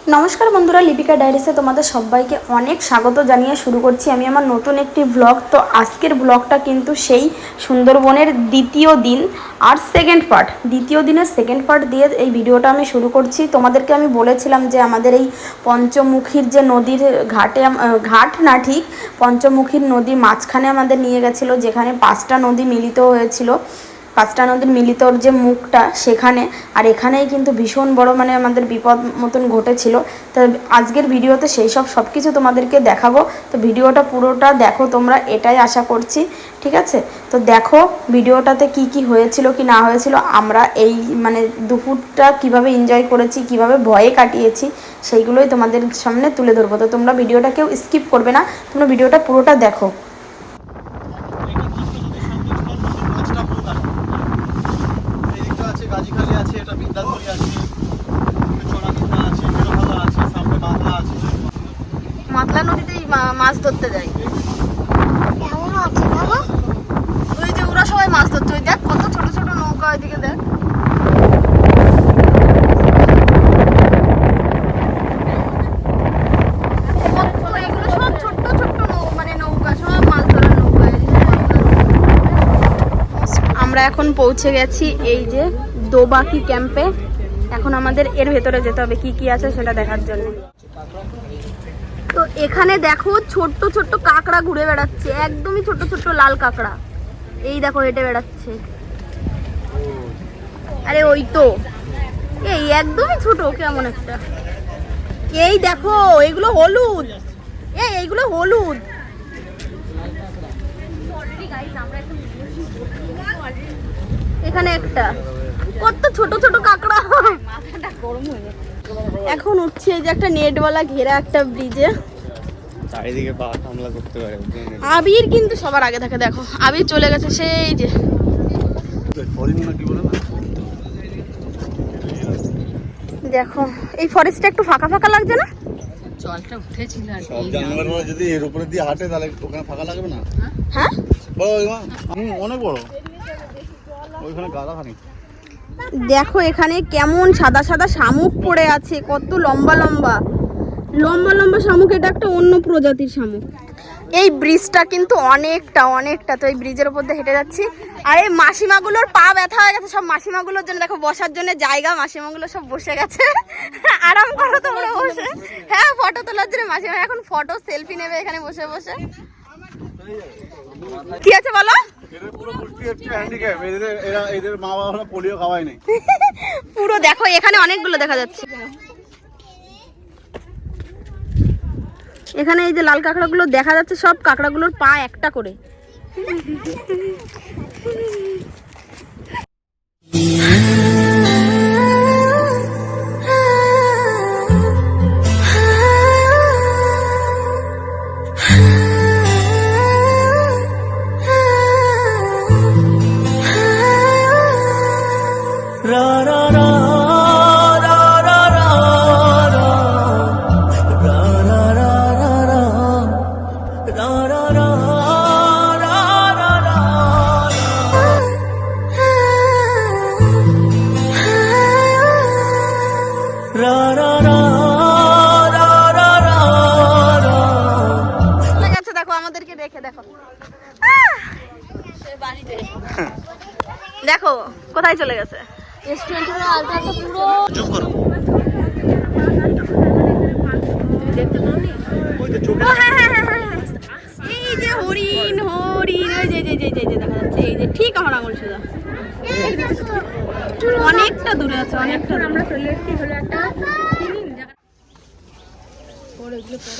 নমস্কার বন্ধুরা, লিপিকা ডায়েরিসে তোমাদের সবাইকে অনেক স্বাগত জানিয়ে শুরু করছি আমি আমার নতুন একটি ব্লগ। তো আজকের ব্লগটা কিন্তু সেই সুন্দরবনের দ্বিতীয় দিন আর সেকেন্ড পার্ট, দ্বিতীয় দিনের সেকেন্ড পার্ট দিয়ে এই ভিডিওটা আমি শুরু করছি। তোমাদেরকে আমি বলেছিলাম যে আমাদের এই পঞ্চমুখীর যে নদীর ঘাটে, ঘাট না ঠিক পঞ্চমুখীর নদী মাঝখানে আমাদের নিয়ে গেছিলো, যেখানে 5টা নদী মিলিত হয়েছিল, 5টা নদীর মিলিতর যে মুখটা সেখানে। আর এখানেই কিন্তু ভীষণ বড় আমাদের বিপদ মতন ঘটেছিল। তো আজকের ভিডিওতে সেই সব কিছু তোমাদেরকে দেখাবো। তো ভিডিওটা পুরোটা দেখো তোমরা, এটাই আশা করছি, ঠিক আছে? তো দেখো ভিডিওটাতে কি হয়েছিল কি না হয়েছিল, আমরা এই দুপুরটা কিভাবে এনজয় করেছি, কিভাবে ভয়ে কাটিয়েছি, সেইগুলোই তোমাদের সামনে তুলে ধরবো। তো তোমরা ভিডিওটা কেউ স্কিপ করবে না, তোমরা ভিডিওটা পুরোটা দেখো। মাতলা নদীতেই মাছ ধরতে যাই, ওই যে ওরা সবাই মাছ ধরছে, ওই দেখ কত ছোট ছোট নৌকা, ওইদিকে দেখ। এগুলো সব ছোট্ট ছোট্ট নৌকা, সব মাছ ধরার নৌকা। আমরা এখন পৌঁছে গেছি এই যে দোবাকি ক্যাম্পে। এখন আমাদের এর ভেতরে যেতে হবে, কি আছে সেটা দেখার জন্য। তো এখানে দেখো ছোট্ট ছোট্ট কাঁকড়া ঘুরে বেড়াচ্ছে, একদমই ছোট্ট ছোট্ট লাল কাঁকড়া। এই দেখো হেঁটে বেড়াচ্ছে। আরে ওই তো, এই একদমই ছোট কেমন একটা। এই দেখো এগুলো হলুদ, এইগুলো হলুদ। এখানে একটা কত ছোট ছোট কাঁকড়া। এখন উঠছি এই যে একটা নেটওয়ালা ঘেরা একটা ব্রিজে। চারিদিকে বাঘ হামলা করতে পারে। আবির কিন্তু সবার আগে থাকে, দেখো আবির চলে গেছে সেই যে। দেখো এই ফরেস্টটা একটু ফাঁকা ফাঁকা লাগছে না? জলটা উঠেছিল আর সব জানোয়ারগুলো যদি এর উপরে দিয়ে হাঁটে তাহলে ওখানে ফাঁকা লাগবে না? হ্যাঁ অনেক বড় ওইখানে গাদা খানি। দেখো এখানে কেমন সাদা সাদা শামুক পড়ে আছে, কত লম্বা লম্বা লম্বা লম্বা শামুক। এটা একটা অন্য প্রজাতির শামুক। এই ব্রিজটা কিন্তু অনেকটা। তো এই ব্রিজের উপর দিয়ে হেঁটে যাচ্ছি, আর এই মাসিমাগুলোর পা ব্যথা হয়ে গেছে। সব মাসিমাগুলোর জন্য দেখো বসার জন্য জায়গা, মাসিমাগুলো সব বসে গেছে। আরাম করো তোমরা বসে। হ্যাঁ, ফটো তোলার জন্য মাসিমা এখন ফটো সেলফি নেবে এখানে বসে বসে। কি আছে বলো? পুরো দেখো এখানে অনেকগুলো দেখা যাচ্ছে। এখানে এই যে লাল কাঁকড়াগুলো দেখা যাচ্ছে, সব কাঁকড়াগুলোর পা একটা করে। দেখো আমাদেরকে দেখে দেখো, দেখো কোথায় চলে গেছে। রেস্টুরেন্টের আলটা তো পুরো চুপ করো। দেখতে পাওনি? এই যে হরিণ হরিণ, ওই যে দেখা যাচ্ছে, এই যে ঠিক আমার আঙুল সোজা। অনেকটা দূরে আছে, অনেকটা। আমরা চলে এসেছি হলো একটা।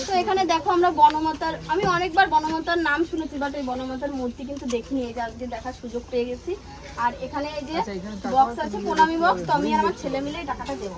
তো এখানে দেখো আমরা বনমাতার, আমি অনেকবার বনমাতার নাম শুনেছি, বাট এই বনমাতার মূর্তি কিন্তু দেখিনি, এই যে দেখার সুযোগ পেয়ে গেছি। আর এখানে এই যে বক্স আছে, প্রণামী বক্স, তো আমি আর আমার ছেলে মিলে টাকাটা দেবো।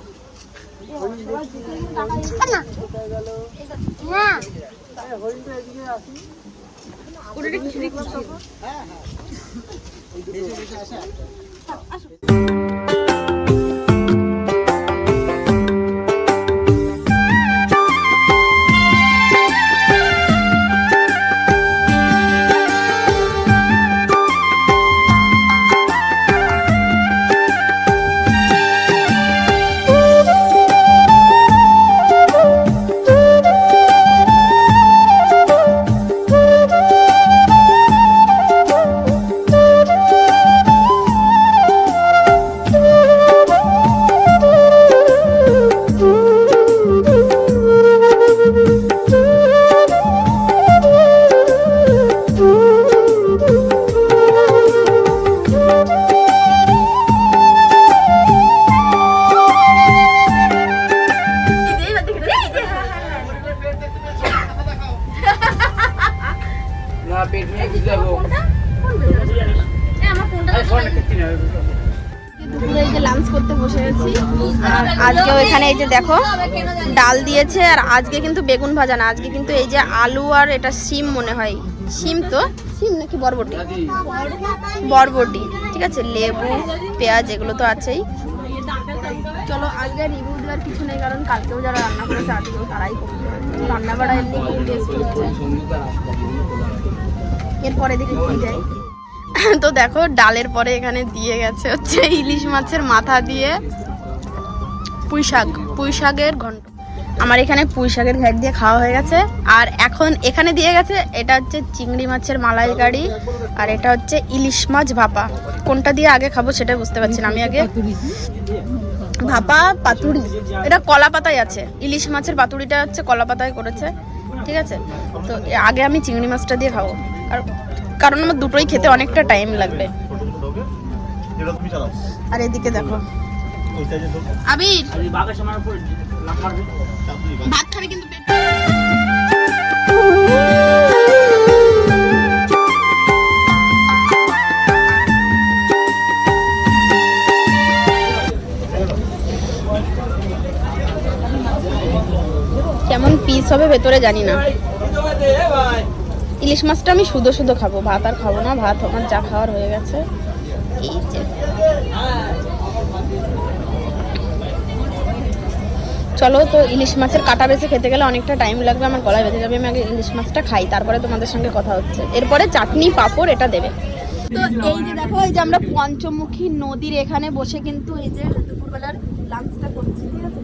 আজকেও এখানে এই যে দেখো ডাল দিয়েছে, আর আজকে কিন্তু বেগুন ভাজা না, আজকে কিন্তু এই যে আলু আর এটা শিম মনে হয়, শিম তো শিম নাকি বরবটি, বরবটি, ঠিক আছে, লেবু পেঁয়াজ এগুলো তো আছেই। চলো আজকে রিভিউ দেওয়ার কিছু নেই, কারণ কালকেও যারা রান্না করেছে আজকেও তারাই করবে, রান্না বাড়া এমনি খুব টেস্ট হচ্ছে। এরপরে দেখি কি যায়। তো দেখো ডালের পরে এখানে দিয়ে গেছে হচ্ছে ইলিশ মাছের মাথা দিয়ে পুঁই শাকের ঘন্ট। আমার এখানে পুঁই শাকের ঘ্যাট দিয়ে খাওয়া হয়ে গেছে, আর এখন এখানে দিয়ে গেছে এটা হচ্ছে চিংড়ি মাছের মালাইকারি, আর এটা হচ্ছে ইলিশ মাছ ভাপা। কোনটা দিয়ে আগে খাবো সেটা বুঝতে পারছি না। আমি আগে ভাপা পাতুড়ি, এটা কলা পাতায় আছে, ইলিশ মাছের পাতুড়িটা হচ্ছে কলা পাতায় করেছে, ঠিক আছে। তো আগে আমি চিংড়ি মাছটা দিয়ে খাবো, আর কারণ আমার দুটোই খেতে অনেকটা টাইম লাগবে। আর এদিকে দেখো আবির ভাত খাবে কিন্তু কেমন পিস হবে ভেতরে জানি না। ইলিশ মাছটা আমি শুধু শুধু খাবো, ভাত আর খাবো না, ভাত আমার যা খাওয়ার হয়ে গেছে। এই যে চলো, তো ইলিশ মাছের কাটা বেছে খেতে গেলে অনেকটা টাইম লাগবে, আমার গলায় বেঁধে যাবে। আমি আগে ইলিশ মাছটা খাই, তারপরে তোমাদের সঙ্গে কথা হচ্ছে। এরপরে চাটনি পাঁপড় এটা দেবে। তো এই যে দেখো, এই যে আমরা পঞ্চমুখী নদীর এখানে বসে কিন্তু এই যে দুপুরবেলার লাঞ্চটা করছি, ঠিক আছে।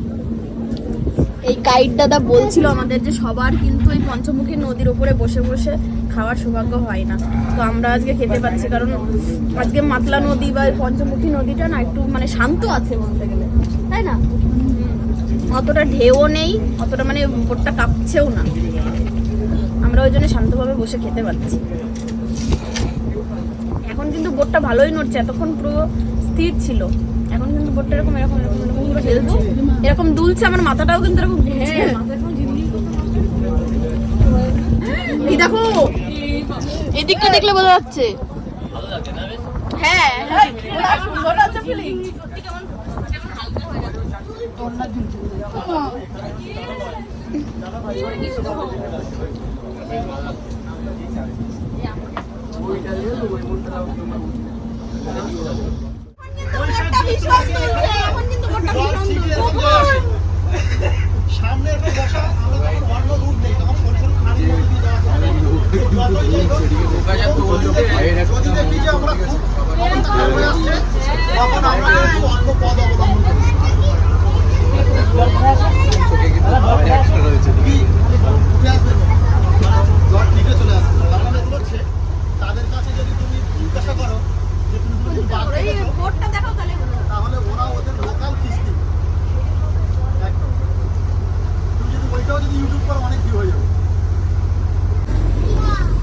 এই গাইড দাদা বলছিল আমাদের যে সবার কিন্তু এই পঞ্চমুখী নদীর উপরে বসে বসে খাওয়ার সৌভাগ্য হয় না, তো আমরা আজকে খেতে পাচ্ছি, কারণ আজকে মাতলা নদী বা পঞ্চমুখী নদীটা না একটু মানে শান্ত আছে বলতে গেলে, তাই না? অতটা ঢেউও নেই, অতটা মানে বোটটা কাঁপছেও না, আমরা ওই জন্য শান্তভাবে বসে খেতে পাচ্ছি। এখন কিন্তু বোটটা ভালোই নড়ছে, এতক্ষণ পুরো স্থির ছিল, এখন কিন্তু বোটটা এরকম এরকম এরকম এরকম করে হেলছে, এরকম দুলছে, আমার মাথাটাও কিন্তু এরকম ঘুরছে। এই দেখো এদিকটা দেখলে বোঝা যাচ্ছে। হ্যাঁ সুন্দর আছে ফিলিং, সত্যি কেমন হালকা হয়ে যাচ্ছে।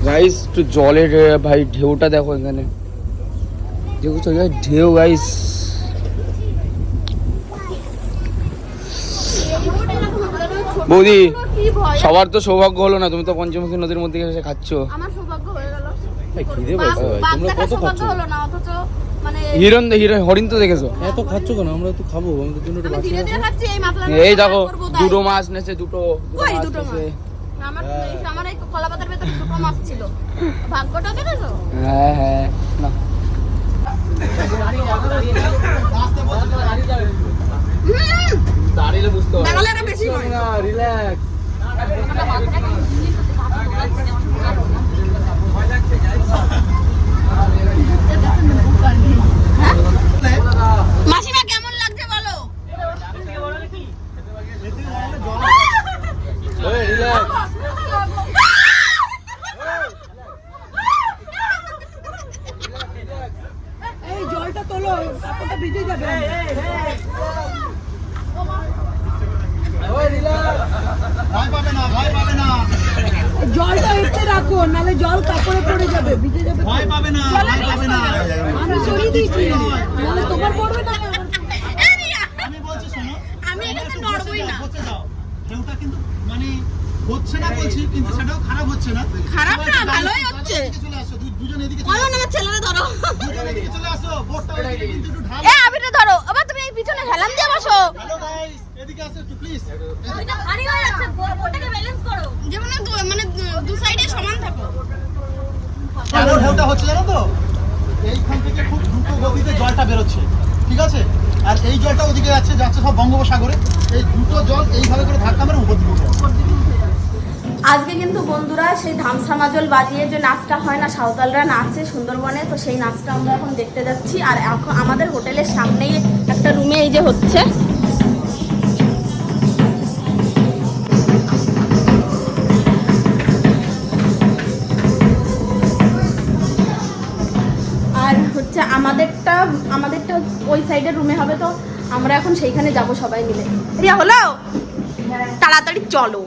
গাইস একটু জলের ভাই ঢেউটা দেখো এখানে, দেখো ঢেউ গাইস। বৌদি সবার তো সৌভাগ্য হলো না, তুমি তো পঞ্চমুখী নদীর মধ্যে এসে খাচ্ছ। আমার সৌভাগ্য হয়ে গেল। খিদে পাইছে তোমরা কত খাচ্ছ? হলো না, অথচ মানে হরিণ তো দেখেছো? এত খাচ্ছ কেন? আমরা তো খাবো, আমাদের জন্য একটু ধীরে ধীরে খাচ্ছি। এই মাতলা এই দেখো দুটো মাছ নেছে, দুটো মাছ নেছে। আমার এই কলা পাতার ভেতরে দুটো মাছ ছিল, ভাগ্যটা দেখেছো? হ্যাঁ হ্যাঁ না দাঁড়িয়ে বুঝতে হবে না, বেশি না, রিল্যাক্স। মাসিমা কেমন লাগছে বলো? রিল্যাক্স। এই জলটা তোলো, কাপড়টা ভিজে যাবে। জলটা এতে রাখো, নালে জল কাপড়ে পড়ে যাবে, ভিজে যাবে। আমি সরিয়ে দিয়েছি, নালে তোমার পড়বে না। আমি এটাতে নড়বই না। ঢেউটা কিন্তু মানে হচ্ছে না বলছি, কিন্তু সেটাও খারাপ হচ্ছে না, খারাপ না, ভালোই হচ্ছে। হচ্ছে চলে আসো দুজন এদিকে বলো না আমার ছেলেরা ধরো এদিকে চলে আসো বোটটা ওদিকে কিন্তু একটু ঢাল এ আবিটা ধরো আবার তুমি এই পিছনে হেলান দিয়ে বসো হ্যালো গাইস এদিকে আসো একটু প্লিজ ওইটা ভারী হয়ে যাচ্ছে বোটটাকে ব্যালেন্স করো যেমন মানে দু সাইডে সমান থাকো কেন ঢেউটা হচ্ছে জানো তো এইখান থেকে খুব দ্রুত গতিতে জলটা বেরোচ্ছে ঠিক আছে আর এই জলটা ওদিকে যাচ্ছে সব বঙ্গোপসাগরে এই দ্রুত জল এইভাবে করে ধাক্কা মেরে উপর দিকে উঠে আসে। আজকে কিন্তু বন্ধুরা সেই ধামসা মাজল বাজিয়ে যে নাচটা হয় না সাঁওতালরা নাচে সুন্দরবনে, তো সেই নাচটা আমরা এখন দেখতে যাচ্ছি। আর এখন আমাদের হোটেলের সামনেই একটা রুমে এই যে হচ্ছে, আর হচ্ছে আমাদেরটা ওই সাইডের রুমে হবে, তো আমরা এখন সেইখানে যাব সবাই মিলে। রিয়া হলো, তাড়াতাড়ি চলো।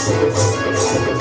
Thank you.